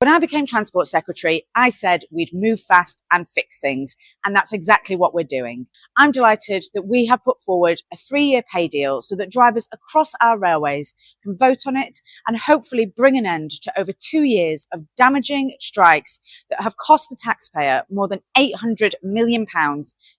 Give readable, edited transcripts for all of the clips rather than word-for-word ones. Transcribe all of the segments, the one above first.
When I became Transport Secretary, I said we'd move fast and fix things, and that's exactly what we're doing. I'm delighted that we have put forward a 3-year pay deal so that drivers across our railways can vote on it and hopefully bring an end to over 2 years of damaging strikes that have cost the taxpayer more than £800 million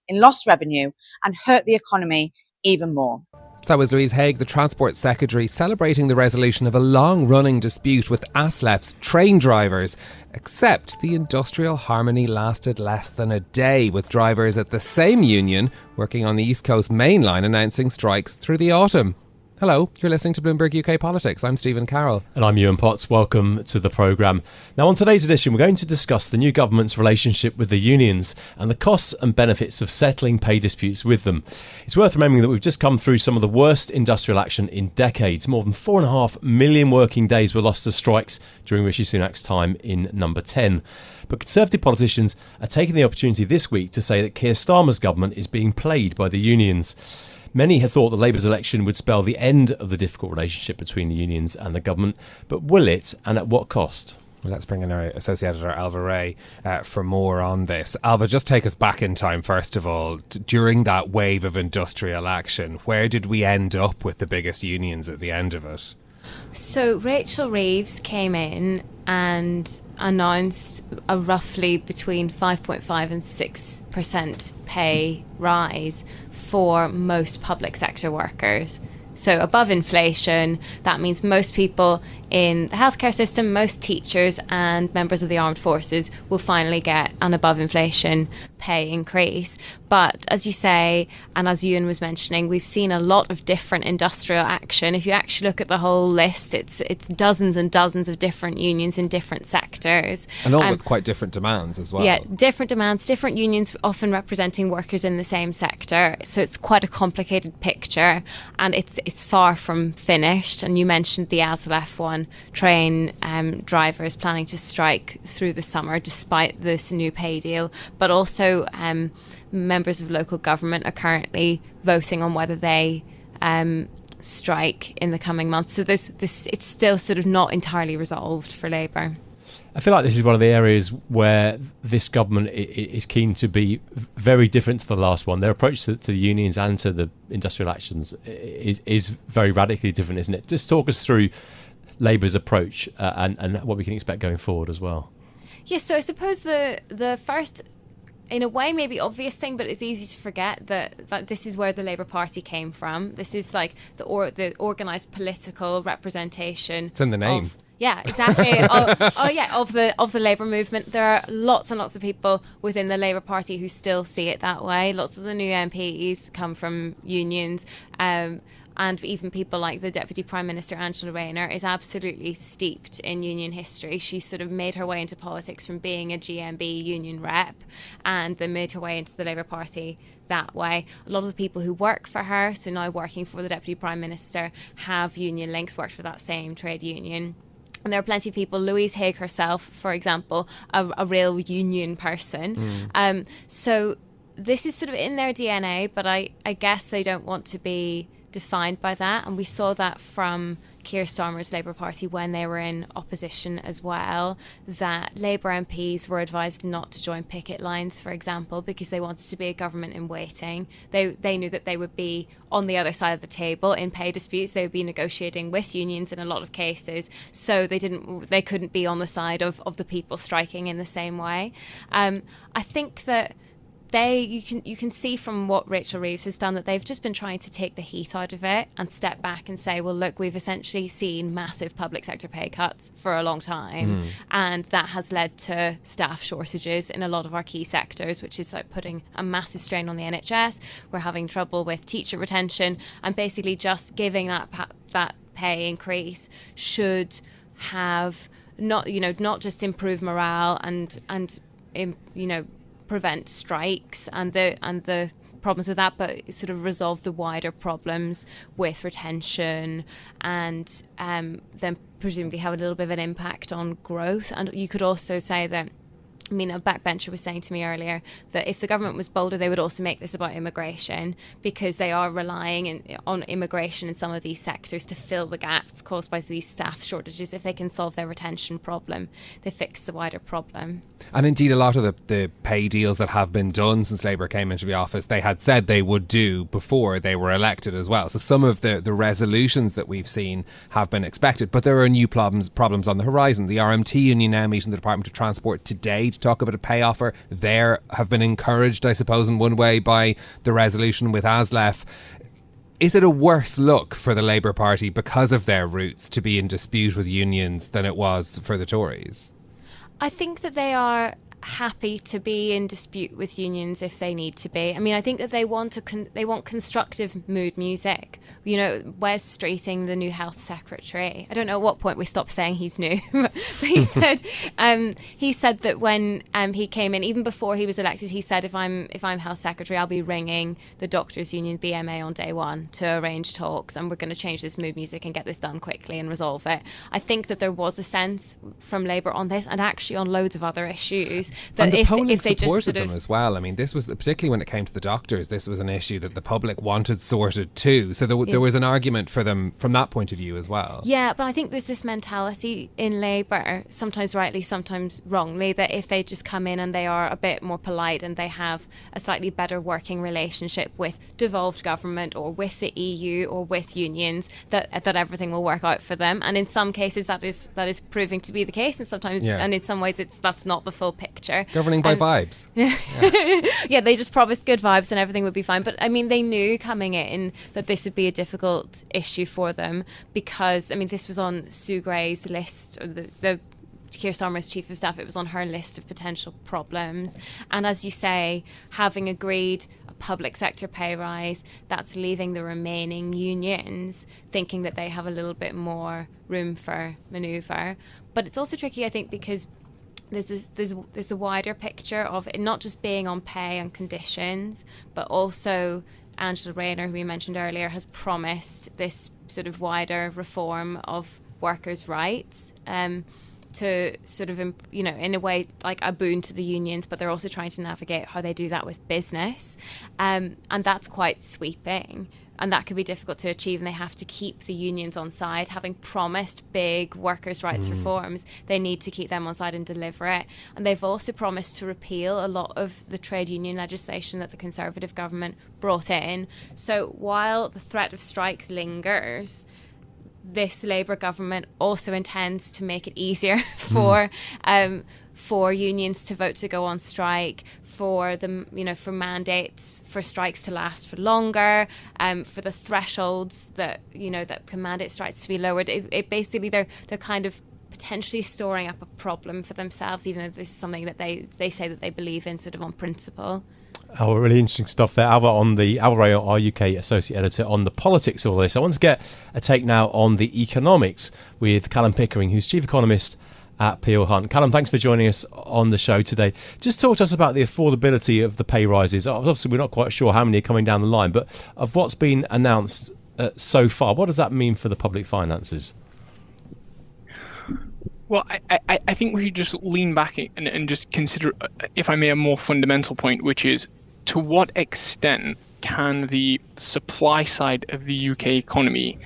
in lost revenue and hurt the economy even more. That was Louise Haigh, the Transport Secretary, celebrating the resolution of a long-running dispute with ASLEF's train drivers. Except the industrial harmony lasted less than a day, with drivers at the same union working on the East Coast Main Line announcing strikes through the autumn. Hello, you're listening to Bloomberg UK Politics. I'm Stephen Carroll. And I'm Yuan Potts. Welcome to the programme. Now, on today's edition, we're going to discuss the new government's relationship with the unions and the costs and benefits of settling pay disputes with them. It's worth remembering that we've just come through some of the worst industrial action in decades. More than 4.5 million working days were lost to strikes during Rishi Sunak's time in number 10. But Conservative politicians are taking the opportunity this week to say that Keir Starmer's government is being played by the unions. Many had thought that Labour's election would spell the end of the difficult relationship between the unions and the government, but will it, and at what cost? Well, let's bring in our associate editor, Ailbhe Ray, for more on this. Ailbhe, just take us back in time, first of all. During that wave of industrial action, where did we end up with the biggest unions at the end of it? So Rachel Reeves came in and announced a roughly between 5.5 and 6% pay rise for most public sector workers. So above inflation, that means most people in the healthcare system, most teachers and members of the armed forces will finally get an above inflation pay increase. But as you say, and as Yuan was mentioning, we've seen a lot of different industrial action. If you actually look at the whole list, it's dozens and dozens of different unions in different sectors. And all with quite different demands as well. Yeah, different demands, different unions often representing workers in the same sector. So it's quite a complicated picture, and it's far from finished. And you mentioned the ASLEF one, train drivers planning to strike through the summer despite this new pay deal, but also members of local government are currently voting on whether they strike in the coming months. So it's still sort of not entirely resolved for Labour. I feel like this is one of the areas where this government is keen to be very different to the last one. Their approach to the unions and to the industrial actions is very radically different, isn't it? Just talk us through Labour's approach and what we can expect going forward as well. Yes, so I suppose the first, in a way, maybe obvious thing, but it's easy to forget that this is where the Labour Party came from. This is like the organised political representation. It's in the name. Yeah, exactly. Of the Labour movement. There are lots and lots of people within the Labour Party who still see it that way. Lots of the new MPs come from unions. And even people like the Deputy Prime Minister, Angela Rayner, is absolutely steeped in union history. She sort of made her way into politics from being a GMB union rep and then made her way into the Labour Party that way. A lot of the people who work for her, so now working for the Deputy Prime Minister, have union links, worked for that same trade union. And there are plenty of people, Louise Haigh herself, for example, a real union person. So this is sort of in their DNA, but I guess they don't want to be defined by that, and we saw that from Keir Starmer's Labour Party when they were in opposition as well, that Labour MPs were advised not to join picket lines, for example, because they wanted to be a government in waiting. They knew that they would be on the other side of the table in pay disputes. They would be negotiating with unions in a lot of cases, so they couldn't be on the side of the people striking in the same way. I think that you can see from what Rachel Reeves has done that they've just been trying to take the heat out of it and step back and say, well, look, we've essentially seen massive public sector pay cuts for a long time, and that has led to staff shortages in a lot of our key sectors, which is like putting a massive strain on the NHS. We're having trouble with teacher retention, and basically just giving that pay increase should have not just improve morale and prevent strikes and the problems with that, but sort of resolve the wider problems with retention and then presumably have a little bit of an impact on growth. And you could also say that I mean, a backbencher was saying to me earlier that if the government was bolder, they would also make this about immigration, because they are relying on immigration in some of these sectors to fill the gaps caused by these staff shortages. If they can solve their retention problem, they fix the wider problem. And indeed, a lot of the pay deals that have been done since Labour came into the office, they had said they would do before they were elected as well. So some of the resolutions that we've seen have been expected, but there are new problems on the horizon. The RMT union now meeting the Department of Transport today to talk about a pay offer. They have been encouraged, I suppose, in one way by the resolution with Ailbhe. Is it a worse look for the Labour Party because of their roots to be in dispute with unions than it was for the Tories? I think that they are happy to be in dispute with unions if they need to be. I mean, I think that they want constructive mood music. You know, Wes Streeting, the new health secretary, I don't know at what point we stopped saying he's new, but he said that when he came in, even before he was elected, he said, if I'm health secretary, I'll be ringing the doctors union BMA on day one to arrange talks, and we're going to change this mood music and get this done quickly and resolve it. I think that there was a sense from Labour on this, and actually on loads of other issues, that and the polling if they supported just sort of them as well. I mean, this was, particularly when it came to the doctors, this was an issue that the public wanted sorted too. So there was an argument for them from that point of view as well. Yeah, but I think there's this mentality in Labour, sometimes rightly, sometimes wrongly, that if they just come in and they are a bit more polite and they have a slightly better working relationship with devolved government or with the EU or with unions, that everything will work out for them. And in some cases that is proving to be the case, and sometimes and in some ways that's not the full picture. Governing by vibes. Yeah, they just promised good vibes and everything would be fine. But I mean, they knew coming in that this would be a difficult issue for them, because I mean, this was on Sue Gray's list, or the Keir Starmer's chief of staff, it was on her list of potential problems. And as you say, having agreed a public sector pay rise, that's leaving the remaining unions thinking that they have a little bit more room for manoeuvre. But it's also tricky, I think, because there's a wider picture of it not just being on pay and conditions, but also Angela Rayner, who we mentioned earlier, has promised this sort of wider reform of workers' rights, to sort of, you know, in a way like a boon to the unions, but they're also trying to navigate how they do that with business. And that's quite sweeping. And that could be difficult to achieve, and they have to keep the unions on side. Having promised big workers' rights reforms, they need to keep them on side and deliver it. And they've also promised to repeal a lot of the trade union legislation that the Conservative government brought in. So while the threat of strikes lingers, this Labour government also intends to make it easier for unions to vote to go on strike, for them, you know, for mandates for strikes to last for longer, for the thresholds that, you know, that can mandate strikes to be lowered. It basically, they're kind of potentially storing up a problem for themselves, even though this is something that they say that they believe in sort of on principle. Oh, really interesting stuff there. Ailbhe Ray, our UK Associate Editor, on the politics of all this. I want to get a take now on the economics with Callum Pickering, who's Chief Economist at Peel Hunt. Callum, thanks for joining us on the show today. Just talk to us about the affordability of the pay rises. Obviously, we're not quite sure how many are coming down the line, but of what's been announced so far, what does that mean for the public finances? Well, I think we should just lean back and just consider, if I may, a more fundamental point, which is to what extent can the supply side of the UK economy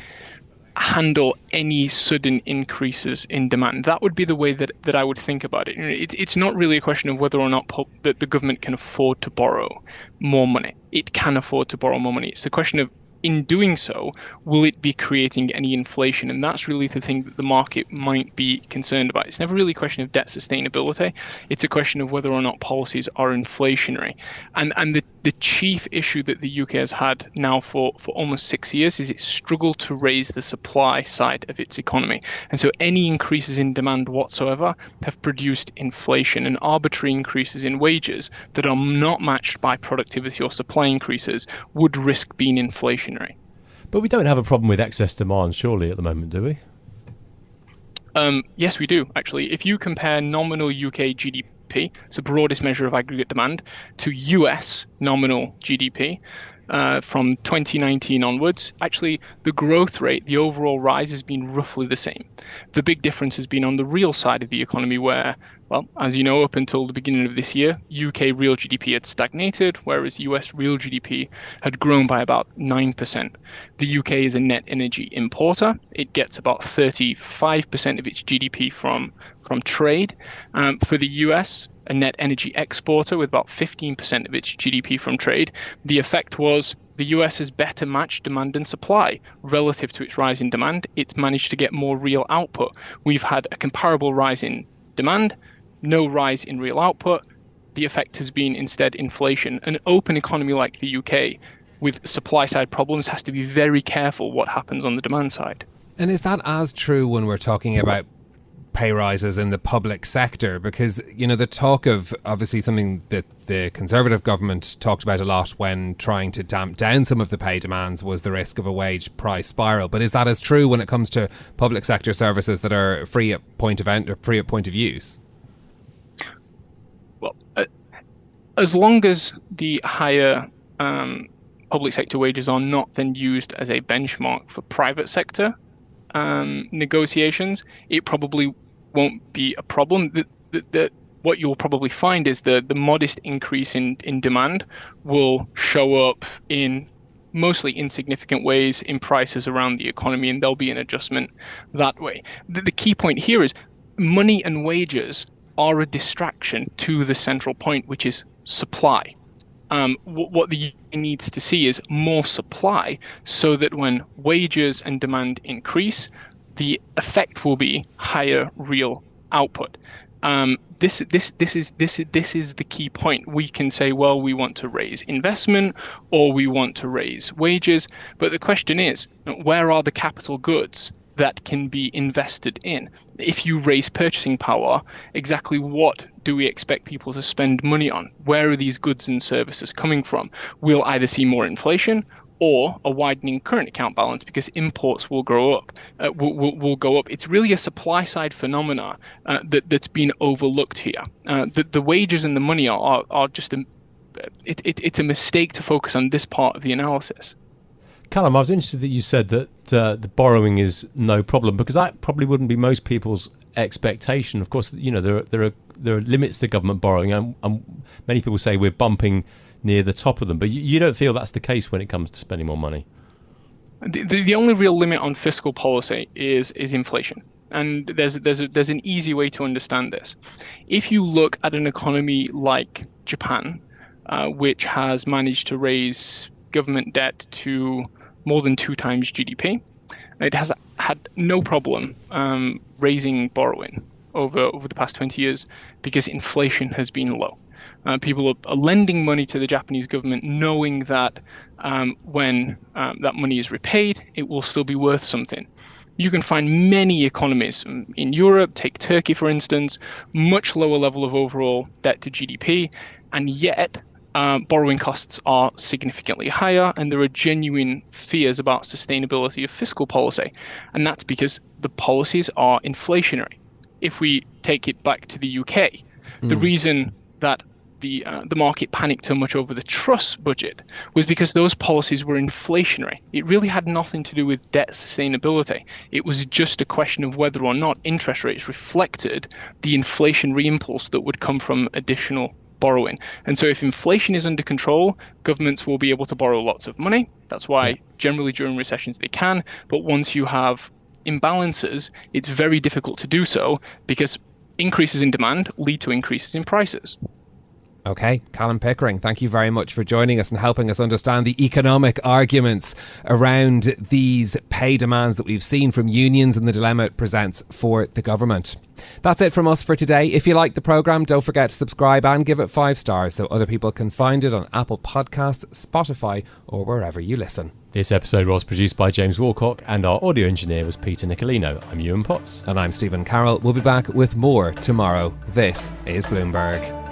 handle any sudden increases in demand? That would be the way that I would think about it. It's not really a question of whether or not that the government can afford to borrow more money. It can afford to borrow more money. It's a question of, in doing so, will it be creating any inflation? And that's really the thing that the market might be concerned about. It's never really a question of debt sustainability. It's a question of whether or not policies are inflationary. And the chief issue that the UK has had now for almost 6 years is it's struggled to raise the supply side of its economy. And so any increases in demand whatsoever have produced inflation, and arbitrary increases in wages that are not matched by productivity or supply increases would risk being inflationary. But we don't have a problem with excess demand, surely, at the moment, do we? Yes, we do, actually. If you compare nominal UK GDP, it's the broadest measure of aggregate demand, to US nominal GDP, from 2019 onwards, actually the growth rate, the overall rise has been roughly the same. The big difference has been on the real side of the economy where, well, as you know, up until the beginning of this year, UK real GDP had stagnated, whereas US real GDP had grown by about 9%. The UK is a net energy importer. It gets about 35% of its GDP from trade. For the US, a net energy exporter with about 15% of its GDP from trade. The effect was the US has better matched demand and supply relative to its rise in demand. It's managed to get more real output. We've had a comparable rise in demand, no rise in real output. The effect has been instead inflation. An open economy like the UK with supply side problems has to be very careful what happens on the demand side. And is that as true when we're talking about pay rises in the public sector? Because, you know, the talk of obviously something that the Conservative government talked about a lot when trying to damp down some of the pay demands was the risk of a wage price spiral. But is that as true when it comes to public sector services that are free at point of end or free at point of use? Well, as long as the higher public sector wages are not then used as a benchmark for private sector negotiations, it probably won't be a problem. What you'll probably find is the modest increase in demand will show up in mostly insignificant ways in prices around the economy, and there'll be an adjustment that way. The key point here is money and wages are a distraction to the central point, which is supply. What the UK needs to see is more supply so that when wages and demand increase, the effect will be higher real output. This is the key point. We can say, well, we want to raise investment or we want to raise wages, but the question is, where are the capital goods that can be invested in? If you raise purchasing power, exactly what do we expect people to spend money on? Where are these goods and services coming from? We'll either see more inflation or a widening current account balance because imports will grow up, will go up. It's really a supply side phenomena that's been overlooked here. The wages and the money are just it's a mistake to focus on this part of the analysis. Callum, I was interested that you said that the borrowing is no problem, because that probably wouldn't be most people's expectation. Of course, you know, there are limits to government borrowing, and many people say we're bumping near the top of them. But you don't feel that's the case when it comes to spending more money? The only real limit on fiscal policy is inflation. And there's an easy way to understand this. If you look at an economy like Japan, which has managed to raise government debt to more than 2 times GDP, it has had no problem raising borrowing over the past 20 years because inflation has been low. People are lending money to the Japanese government knowing that when that money is repaid, it will still be worth something. You can find many economies in Europe, take Turkey for instance, much lower level of overall debt to GDP, and yet borrowing costs are significantly higher, and there are genuine fears about sustainability of fiscal policy. And that's because the policies are inflationary. If we take it back to the UK, the reason that the market panicked so much over the Truss budget was because those policies were inflationary. It really had nothing to do with debt sustainability. It was just a question of whether or not interest rates reflected the inflationary impulse that would come from additional borrowing. And so if inflation is under control, governments will be able to borrow lots of money. That's why generally during recessions they can. But once you have imbalances, it's very difficult to do so because increases in demand lead to increases in prices. Okay, Callum Pickering, thank you very much for joining us and helping us understand the economic arguments around these pay demands that we've seen from unions and the dilemma it presents for the government. That's it from us for today. If you like the programme, don't forget to subscribe and give it 5 stars so other people can find it on Apple Podcasts, Spotify or wherever you listen. This episode was produced by James Walcock and our audio engineer was Peter Nicolino. I'm Yuan Potts. And I'm Stephen Carroll. We'll be back with more tomorrow. This is Bloomberg.